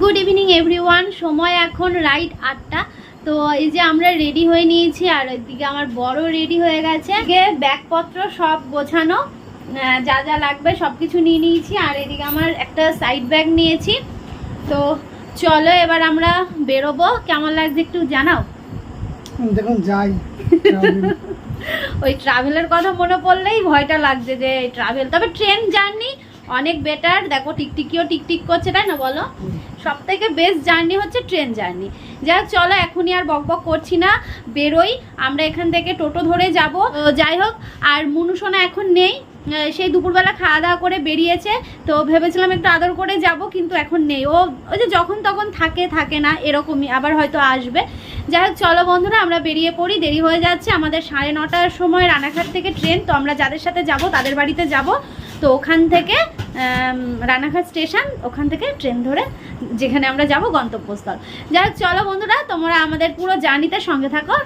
Good evening everyone. সময় এখন right 8টা। তো এই যে আমরা রেডি হয়ে নিয়েছি, আর এদিকে আমার বড় রেডি হয়ে গেছে। ব্যাগপত্র সব গোছানো, যা যা লাগবে সব কিছু নিয়ে নিয়েছি। আর এদিকে আমার একটা সাইড ব্যাগ নিয়েছি। তো চলো এবার আমরা বেরোবো। কেমন লাগছে একটু জানাও। দেখুন যাই ওই ট্রাভেলের কথা মনে পড়লেই ভয়টা লাগছে যে ট্রাভেল, তবে ট্রেন জার্নি অনেক বেটার। দেখো টিকটিকিও টিকটিক করছে, তাই না বলো? সব থেকে বেস্ট জার্নি হচ্ছে ট্রেন জার্নি। যাই হোক চলো, এখনই আর বকবক করছি না, বেরোই। আমরা এখান থেকে টোটো ধরে যাব। যাই হোক, আর মুনুসোনা এখন নেই, সেই দুপুরবেলা খাওয়া দাওয়া করে বেরিয়েছে। তো ভেবেছিলাম একটু আদর করে যাব, কিন্তু এখন নেই। ওই যে যখন তখন থাকে না, এরকমই, আবার হয়তো আসবে। যাই হোক চলো বন্ধুরা, আমরা বেরিয়ে পড়ি, দেরি হয়ে যাচ্ছে। আমাদের 9:30টার সময় রানাঘাট থেকে ট্রেন। তো আমরা যাদের সাথে যাব তাদের বাড়িতে যাব। তো ওখান থেকে রানাঘাট স্টেশন, ওখান থেকে ট্রেন ধরে যেখানে আমরা যাব গন্তব্যস্থল। যাই হোক চলো বন্ধুরা, তোমরা আমাদের পুরো জার্নিতে সঙ্গে থাকো।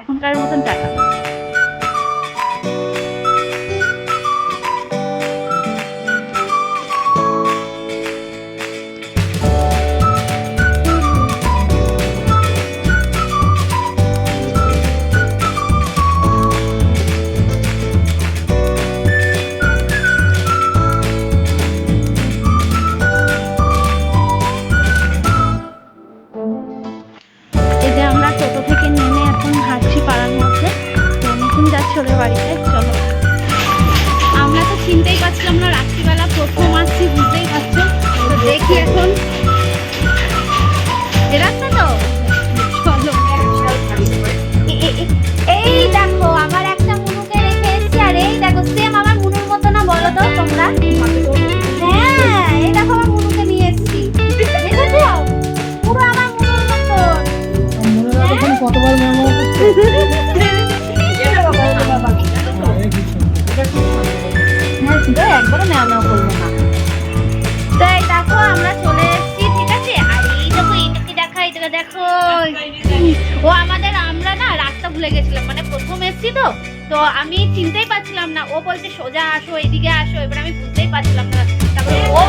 এখনকার মতন টাটা। চলে বাড়িতে চলো। আমরা তো চিনতেই পারছিলাম না, রাত্রিবেলা প্রথম আসছি, বুঝতেই পারছো। তো দেখি এখন রাস্তা তো চলো। এই দেখো আমার একটা মুনুকে রেখে এসেছি, আর এই দেখো সেম আমার মুনুর মতো না বলো তো তোমরা? হ্যাঁ, এই দেখো আমার মুনুকে নিয়ে এসেছি, দেখেছো? পুরো আমার মুনুর মতো। কতবার মেমো একবারও নেওয়া করবো না। তো এই দেখো আমরা চলে এসেছি, ঠিক আছে। আর এই দেখো এইটাকে দেখা, এটাকে দেখো। ও আমাদের, আমরা না রাস্তা ভুলে গেছিলাম, মানে প্রথম এসেছি তো, তো আমি চিনতেই পারছিলাম না। ও বলছে সোজা আসো, এদিকে আসো, এবার আমি বুঝতেই পারছিলাম না। তারপরে ও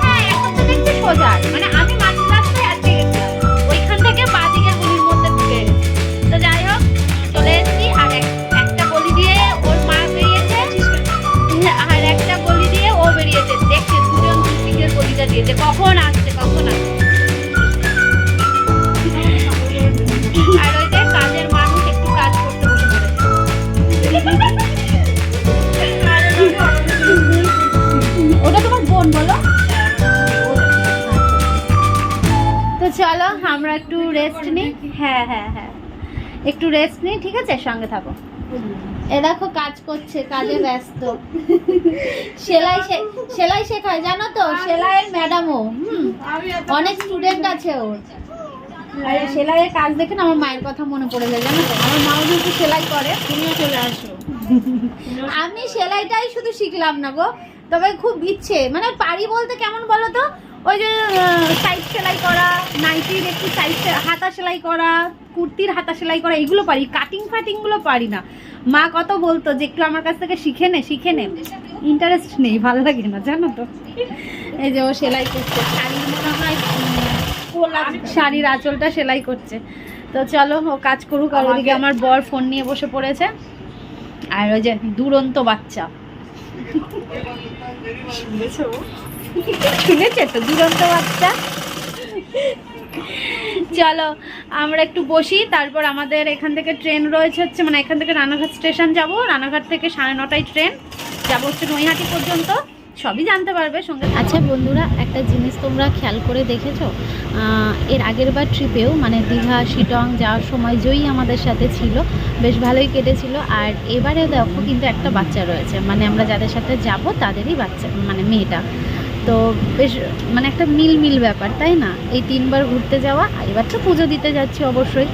হ্যাঁ এখন তো দেখছি সোজা, মানে আমি মাঝ রাস্তায় আটকে গেছিলাম, ওইখান থেকে বাদিকের গলির মধ্যে ঢুকে গেছি। তো যাই হোক চলে এসেছি। আর একটা গলি দিয়ে ওর মা বেরিয়েছে, আর একটা গলি দিয়ে ও বেরিয়েছে। দেখছে দুজন দুদিকের গলিটা দিয়েছে, কখন আসছে কখন আসছে। আর ওই যে কাজের মানুষ একটু কাজ করতে বসে পড়েছে। ওটা তোমার বোন বলো? তো চলো আমরা একটু রেস্ট নিই। হ্যাঁ হ্যাঁ হ্যাঁ, একটু রেস্ট নিই, ঠিক আছে, সঙ্গে থাকো। এ দেখো কাজ করছে, কাজে ব্যস্ত। সেলাই শেখায়, জানো তো, সেলাইয়ের ম্যাডামও। অনেক স্টুডেন্ট আছে ওর। আর সেলাইয়ের কাজ দেখে না আমার মায়ের কথা মনে পড়ে যায়, জানো তো। আমার মাও যেহেতু সেলাই করে, তুমিও চলে আসো। আমি সেলাইটাই শুধু শিখলাম না গো, তবে খুব ইচ্ছে, মানে পারি বলতে কেমন বলো তো, ওই যে সাইড সেলাই করা, নাইটির একটু সাইড হাতা সেলাই করা, কুর্তির হাতা সেলাই করা, এগুলো পারি। কাটিং ফাটিংগুলো পারি না। মা কত বলতো যে একটু আমার কাছ থেকে শিখে নে। ইন্টারেস্ট নেই, ভালো লাগে না, জানো তো। এই যে ও সেলাই করছে, শাড়ির মনে হয় শাড়ির আঁচলটা সেলাই করছে। তো চলো ও কাজ করুক। আর ওদিকে আমার বর ফোন নিয়ে বসে পড়েছে। আর ওই যে দুরন্ত বাচ্চা, শুনেছে তো, দুরন্ত বাচ্চা। চলো আমরা একটু বসি, তারপর আমাদের এখান থেকে ট্রেন রয়েছে হচ্ছে, মানে এখান থেকে রানাঘাট স্টেশন যাব। রানাঘাট থেকে 9:30টায় ট্রেন যাব হচ্ছে নৈহাটি পর্যন্ত। সবই জানতে পারবে সঙ্গে। আচ্ছা বন্ধুরা, একটা জিনিস তোমরা খেয়াল করে দেখেছো, এর আগের বার ট্রিপেও মানে দীঘা শিটং যাওয়ার সময় জয়ী আমাদের সাথে ছিল, বেশ ভালোই কেটেছিল। আর এবারে দেখো কিন্তু একটা বাচ্চা রয়েছে, মানে আমরা যাদের সাথে যাব তাদেরই বাচ্চা, মানে মেয়েটা। তো বেশ মানে একটা মিল ব্যাপার, তাই না? এই 3বার ঘুরতে যাওয়া। এবার তো পুজো দিতে যাচ্ছি অবশ্যই,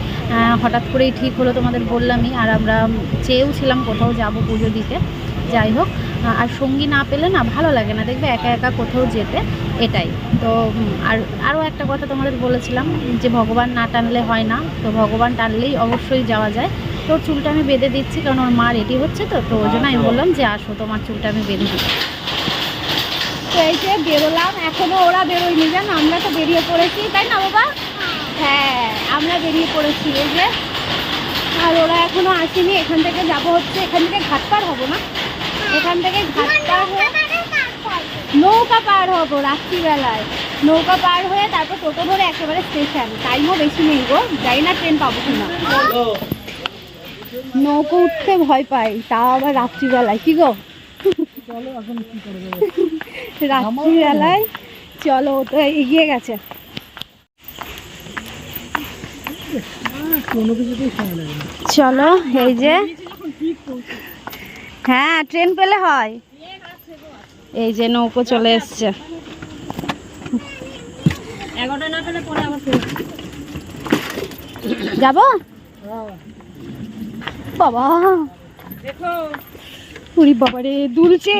হঠাৎ করেই ঠিক হলো, তোমাদের বললামই। আর আমরা চেয়েও ছিলাম কোথাও যাব পুজো দিতে। যাই হোক, আর সঙ্গী না পেলে না ভালো লাগে না, দেখবে একা একা কোথাও যেতে, এটাই তো। আর আরও একটা কথা তোমাদের বলেছিলাম যে ভগবান না টানলে হয় না, তো ভগবান টানলেই অবশ্যই যাওয়া যায়। তোর চুলটা আমি বেঁধে দিচ্ছি, কারণ ওর মা রেডি হচ্ছে, তো ওই জন্য আমি বললাম যে আসো তোমার চুলটা আমি বেঁধে দিচ্ছি। তো এই যে বেরোলাম, এখনো ওরা বেরোয়নি জানো, আমরা তো বেরিয়ে পড়েছি, তাই না বাবা? হ্যাঁ, আমরা বেরিয়ে পড়েছি এই যে, আর ওরা এখনো আসেনি। এখান থেকে যাব হচ্ছে, এখান থেকে ঘাট পার হবো না, এখান থেকে ঘাট পার হয়ে নৌকা পার হবো রাত্রিবেলায়। নৌকা পার হয়ে তারপর টোটো ধরে একেবারে স্টেশন। টাইমও বেশি নেই গো, যাই না ট্রেন পাবো কিনা। নৌকো উঠতে ভয় পাই, তাও আবার রাত্রিবেলায়, কি গো? চলো এখন কি করবে? রাত্রিবেলায় চলো, ও তো এগিয়ে গেছে। কোনো কিছুতেই সময় লাগে না। চলো এই যে, হ্যাঁ ট্রেন পেলে হয়। এই যে নৌকো চলে এসছে। 11টা না পেলে পরে আবার যাবো বাবা। দেখো পুরি বাবারে দুলছে।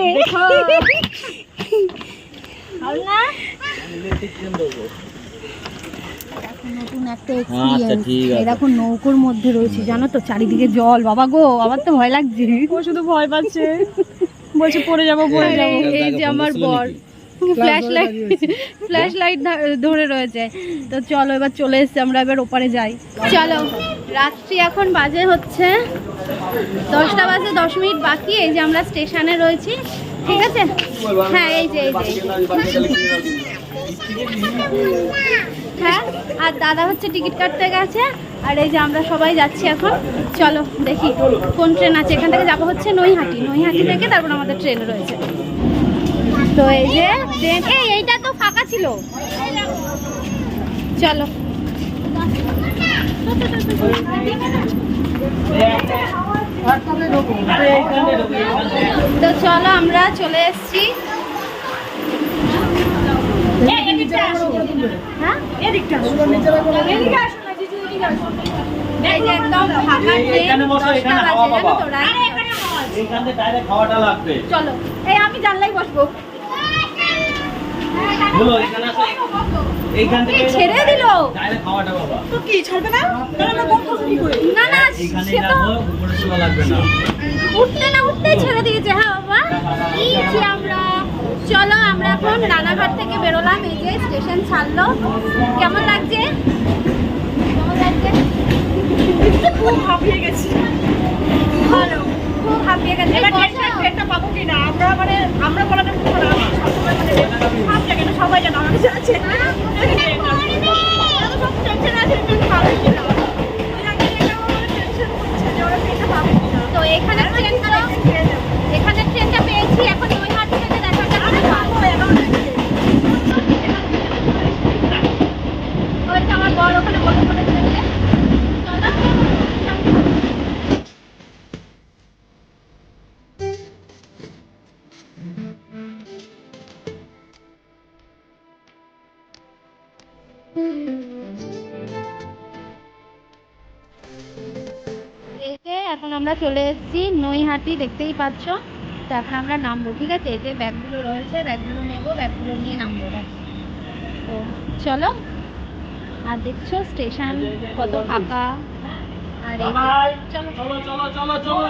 নতুন একটা এক্সপেরিয়েন্স। এরকম নৌকোর মধ্যে রয়েছে জানো তো, চারিদিকে জল। বাবা গো, আমার তো ভয় লাগছে। ও শুধু ভয় পাচ্ছে, বলছে পড়ে যাবো পড়ে যাবো। এই যে আমার বর ফ্ল্যাশ লাইট ধরে রয়েছে। তো চলো এবার চলে এসছে, আমরা এবার ওপারে যাই। চলো, রাত্রি এখন বাজে হচ্ছে 10টা বাজে 10 মিনিট বাকি। এই যে আমরা স্টেশনে রয়েছি, ঠিক আছে? হ্যাঁ এই যে হ্যাঁ, আর দাদা হচ্ছে টিকিট কাটতে গেছে। আর এই যে আমরা সবাই যাচ্ছি এখন। চলো দেখি কোন ট্রেন আছে। এখান থেকে যাবো হচ্ছে নৈহাটি, নৈহাটি থেকে তারপর আমাদের ট্রেন রয়েছে। তো এই যে ট্রেন, এইটা তো ফাঁকা ছিল। চলো তো চলো আমরা চলে এসছি। হ্যাঁ এই যে একদম ফাঁকা ট্রেন, 10টা বাজে জানো তো, চলো এই আমি জানলাই বসবো। ছেড়ে দিল তো কি ছাড়বে না? না না, সে তো উঠতে না উঠতে ছেড়ে দিয়েছে। হ্যাঁ বাবা, কি আমরা। চলো আমরা এখন রানাঘাট থেকে বেরোলাম। এই যে স্টেশন ছাড়লো। কেমন লাগছে? কেমন লাগছে? খুব হাঁপিয়ে গেছি। ভালো, খুব হাঁপিয়ে গেছি। এবার ট্রেনটা পাবো কিনা আমরা, মানে আমরা বলাটা খুব না, সবসময় মানে ভাব লাগে না, সবাই জানো আমার কাছে আছে। সব টেনশন আছে, ট্রেন পাবো কিনা। তো এখানে ট্রেনটা পেয়েছি, এখন নৈহাটি থেকে দেখা যাক আমার বড় ওখানে বসে পড়েছে। এখন আমরা চলে এসেছি নৈহাটি, দেখতেই পাচ্ছ। তো এখন আমরা নামবো, ঠিক আছে? এই যে ব্যাগগুলো রয়েছে, ব্যাগগুলো নেবো, ব্যাগগুলো নিয়ে নামবো। তো চলো, আর দেখছো স্টেশন কত ফাঁকা। আর চলো চলো চলো চলো চলো।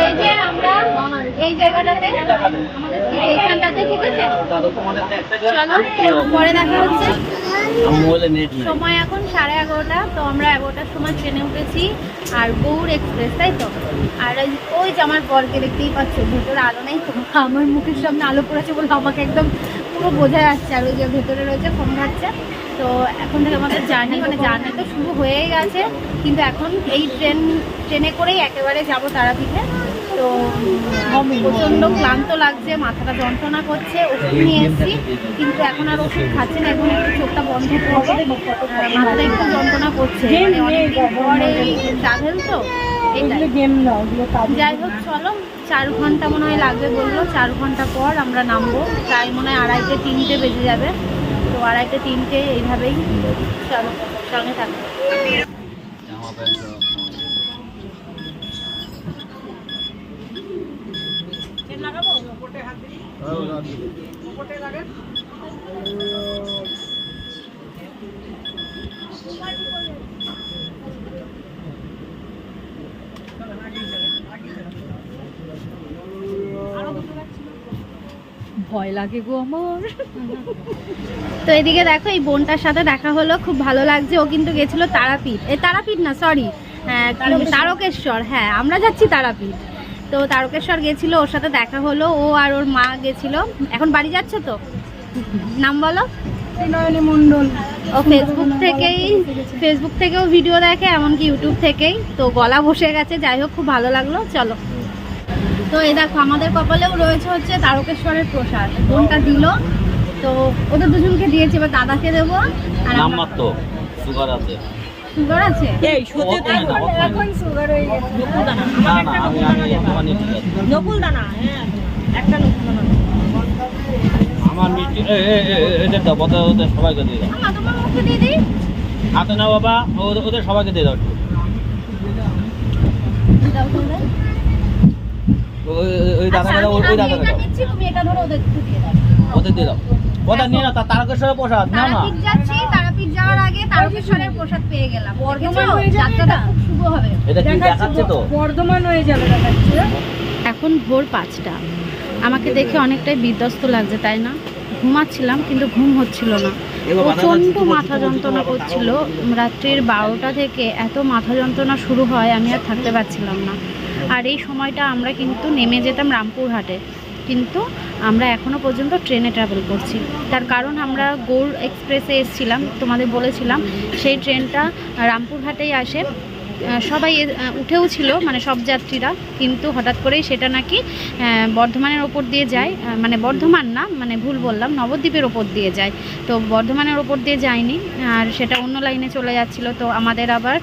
এই যে আমরা এই জায়গাটাতে আমাদের এইখানটাতে, ঠিক আছে? চলো পরে দেখা হচ্ছে। সময় এখন 11:30। তো আমরা 11টার সময় ট্রেনে উঠেছি, আর গৌড় এক্সপ্রেস, তাই তো? আর ওই যে আমার বরকে দেখতেই পাচ্ছ, ভেতরে আলো নেই তো, আমার মুখের সামনে আলো পড়েছে বলে আমাকে একদম পুরো বোঝা যাচ্ছে। আর ওই যে ভেতরে রয়েছে, ফোন ঘাটছে। তো এখন থেকে আমাদের জার্নি তো শুরু হয়ে গেছে, কিন্তু এখন এই ট্রেনে করেই একেবারে যাব তারাপীঠে। তো প্রচণ্ড ক্লান্ত লাগছে, মাথাটা যন্ত্রণা করছে, ওষুধ নিয়ে এসেছি, কিন্তু এখন আর ওষুধ খাচ্ছে না। এখন একটু চোখটা বন্ধ করবো, মাথাটা একটু যন্ত্রণা করছে, মানে অনেকদিন পরে ট্রাভেল তো। যাই হোক চলো 4 ঘন্টা মনে হয় লাগবে বললো। 4 ঘন্টা পর আমরা নামবো, প্রায় মনে হয় 2:30-3টে বেজে যাবে। তো 2:30-3টে এইভাবেই। চলো সঙ্গে থাকবো। ভয় লাগে গো আমার। তো এদিকে দেখো এই বোনটার সাথে দেখা হলো, খুব ভালো লাগছে। ও কিন্তু গেছিল তারাপীঠ, তারাপীঠ না সরি তারকেশ্বর। হ্যাঁ আমরা যাচ্ছি তারাপীঠ। তো তারকেশ্বর গেছিল, ওর সাথে দেখা হলো। ও আর ওর মা গেছিল। এখন বাড়ি যাচ্ছে তো? নাম বলো। নয়নী মণ্ডল। ও ফেসবুক থেকেও ভিডিও দেখে, এমনকি ইউটিউব থেকেই। তো গলা বসে গেছে, যাই হোক খুব ভালো লাগলো। চলো। তো এই দেখো আমাদের কপালেও রয়েছে হচ্ছে তারকেশ্বরের প্রসাদ, বোনটা দিল। তো ওদের দুজনকে দিয়েছে, এবার দাদাকে দেবো। আর নামমাত্র সুগার আছে। সুগার আছে? এই সত্যি না, এখন সুগার হয়ে গেছে। না না আমি তোমার ঠিক আছে। নকুল দানা, হ্যাঁ একটা নকুল দানা। আমার মিষ্টি এদের দাও, ওদের সবাইকে দিয়ে দাও। আমা তোমার মুখে দিয়ে দিই। হাতে নাও বাবা, ওদের সবাইকে দিয়ে দাও একটু। দাও তোমরা। ওই দাদাকে দাও, ওই দাদাকে দাও। দিচ্ছি, তুমি এটা ধরো, ওদের একটু দিয়ে দাও। ওদের দিয়ে দাও। ওদের নিয়ে না, তারকেশ্বরের প্রসাদ না না। তারাপীঠ যাচ্ছি, তারাপীঠ যাওয়ার আগে তারকেশ্বরের প্রসাদ পেয়ে গেলাম। বর্ধমান হয়ে যাবে, যাত্রাটা খুব শুভ হবে। এটা কি দেখাচ্ছে তো? বর্ধমান হয়ে যাবে দেখাচ্ছে। এখন ভোর 5টা। আমাকে দেখে অনেকটাই বিধ্বস্ত লাগছে, তাই না? ঘুমাচ্ছিলাম কিন্তু ঘুম হচ্ছিল না, প্রচণ্ড মাথা যন্ত্রণা করছিল। রাত্রির 12টা থেকে এত মাথা যন্ত্রণা শুরু হয়, আমি আর থাকতে পারছিলাম না। আর এই সময়টা আমরা কিন্তু নেমে যেতাম রামপুরহাটে, কিন্তু আমরা এখনও পর্যন্ত ট্রেনে ট্রাভেল করছি। তার কারণ আমরা গৌড় এক্সপ্রেসে এসেছিলাম, তোমাদের বলেছিলাম। সেই ট্রেনটা রামপুরহাটেই আসে। সবাই উঠেও ছিল, মানে সব যাত্রীরা, কিন্তু হঠাৎ করেই সেটা নাকি বর্ধমানের ওপর দিয়ে যায়। মানে বর্ধমান না, মানে ভুল বললাম, নবদ্বীপের ওপর দিয়ে যায়। তো বর্ধমানের ওপর দিয়ে যায়নি, আর সেটা অন্য লাইনে চলে যাচ্ছিল। তো আমাদের আবার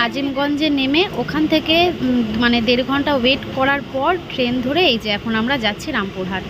আজিমগঞ্জে নেমে ওখান থেকে মানে 1.5 ঘন্টা ওয়েট করার পর ট্রেন ধরে এই যে এখন আমরা যাচ্ছি রামপুরহাট।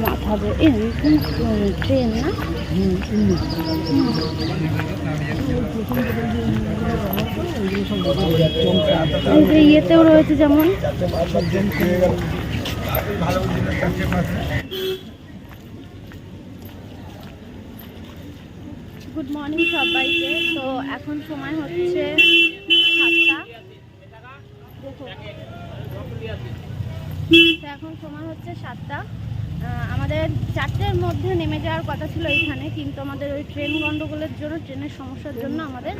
মাথা ট্রেন না ইয়েতেও রয়েছে, যেমন গুড মর্নিং সবাইকে। তো এখন সময় হচ্ছে 7টা। দেখো তো এখন সময় হচ্ছে 7টা। আমাদের 4টের মধ্যে নেমে যাওয়ার কথা ছিল এইখানে, কিন্তু আমাদের ওই ট্রেন গন্ডগোলের জন্য, ট্রেনের সমস্যার জন্য আমাদের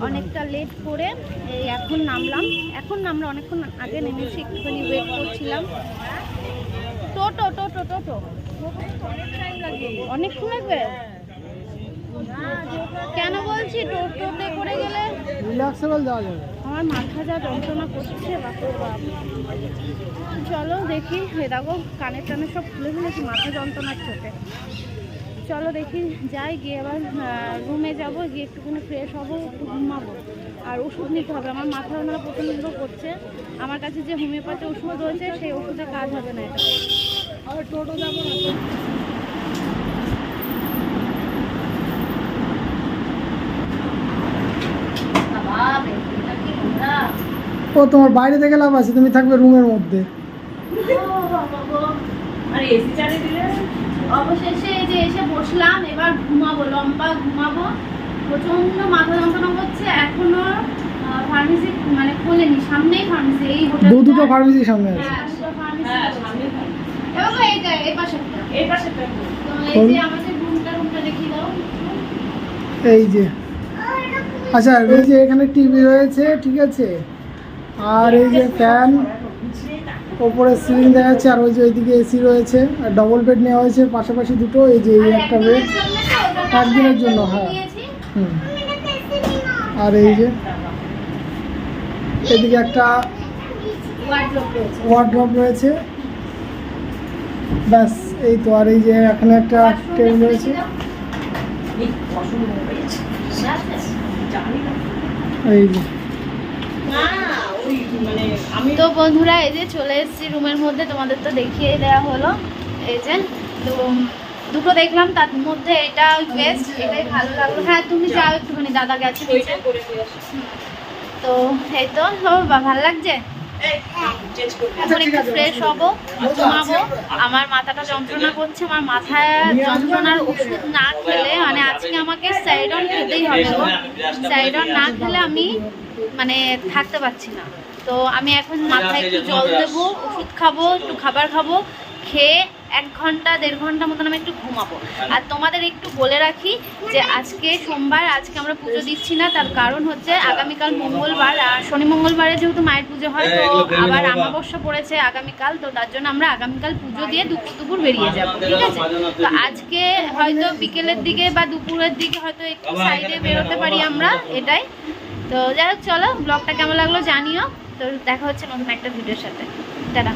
অনেকটা লেট করে এই এখন নামলাম। এখন আমরা অনেকক্ষণ আগে নেমেছি, একটুখানি ওয়েট করছিলাম। টোটো টোটো টোটো অনেকক্ষণ লাগবে কেন বলছি? টোটোতে করে গেলে রিল্যাক্সেবল যাওয়া যাবে। আমার মাথা যা যন্ত্রণা করছে বাপরে বাপ। চলো দেখি, দেখো কানের টানে সব খুলে ফেলেছি মাথা যন্ত্রণার চোটে। চলো দেখি যাই, গিয়ে এবার রুমে যাবো, গিয়ে একটুখানি ফ্রেশ হবো, একটু ঘুমাবো। আর ওষুধ নিতে হবে, আমার মাথা যন্ত্রণা প্রচণ্ড করছে। আমার কাছে যে হোমিওপ্যাথি ওষুধ রয়েছে সেই ওষুধে কাজ হবে না এটা। আর টোটো যাবো না। ও তোমার বাইরে থেকে লাভ আছে, তুমি থাকবে রুমের মধ্যে। অবশেষে এই যে এসে বসলাম, এবার ঘুমাবো, লম্বা ঘুমাবো। প্রচন্ড মাথা যন্ত্রণা করছে। এখনো ফার্মেসি মানে খোলেনি, সামনেই ফার্মেসি, এই দুটো ফার্মেসির সামনে আছে। দুটো ফার্মেসি এই পাশেরটা তো এই যে আমাদের রুমটা দেখিয়ে দাও। এই যে আচ্ছা, এই যে এখানে টিভি রয়েছে, ঠিক আছে, আর এই যে ফ্যান, ওপরে সিলিং দেখা যাচ্ছে, আর ওই যে ওইদিকে এসি রয়েছে, আর ডবল বেড নেওয়া হয়েছে পাশাপাশি দুটো। এই যে এই একটা বেড একদিনের জন্য, হ্যাঁ। হুম। আর এই যে এদিকে একটা ওয়ার্ড্রপ রয়েছে, ব্যাস এই তো। আর এই যে এখানে একটা টেবিল রয়েছে, এই যে। তো বন্ধুরা এই যে চলে এসেছি রুমের মধ্যে, তোমাদের তো দেখিয়ে দেওয়া হলো। এই যে তো দুটো দেখলাম, তার মধ্যে এটা বেস্ট, এটাই ভালো লাগলো। হ্যাঁ তুমি যাও একটুখানি, দাদা গেছে নিচে। তো এই তো ভালো লাগছে। এখন একটু ফ্রেশ হবো, ঘুমাবো। আমার মাথাটা যন্ত্রণা করছে, আমার মাথায় যন্ত্রণার ওষুধ না খেলে, মানে আজকে আমাকে স্যারিডন খেতেই হবে গো। স্যারিডন না খেলে আমি মানে থাকতে পারছি না। তো আমি এখন মাথায় একটু জল দেবো, ওষুধ খাবো, একটু খাবার খাবো, খেয়ে 1 ঘন্টা 1.5 ঘন্টা মতন আমি একটু ঘুমাবো। আর তোমাদের একটু বলে রাখি যে আজকে সোমবার, আজকে আমরা পুজো দিচ্ছি না। তার কারণ হচ্ছে আগামীকাল মঙ্গলবার, আর শনি মঙ্গলবারে যেহেতু মায়ের পুজো হয়, তো আবার আমাবস্যা পড়েছে আগামীকাল, তো তার জন্য আমরা আগামীকাল পুজো দিয়ে দুপুর বেরিয়ে যাব, ঠিক আছে। তো আজকে হয়তো বিকেলের দিকে বা দুপুরের দিকে হয়তো একটু সাইডে বেরোতে পারি আমরা, এটাই। তো যাই হোক, চলো ব্লগটা কেমন লাগলো জানিও। তো দেখা হচ্ছে নতুন একটা ভিডিওর সাথে। টাটা।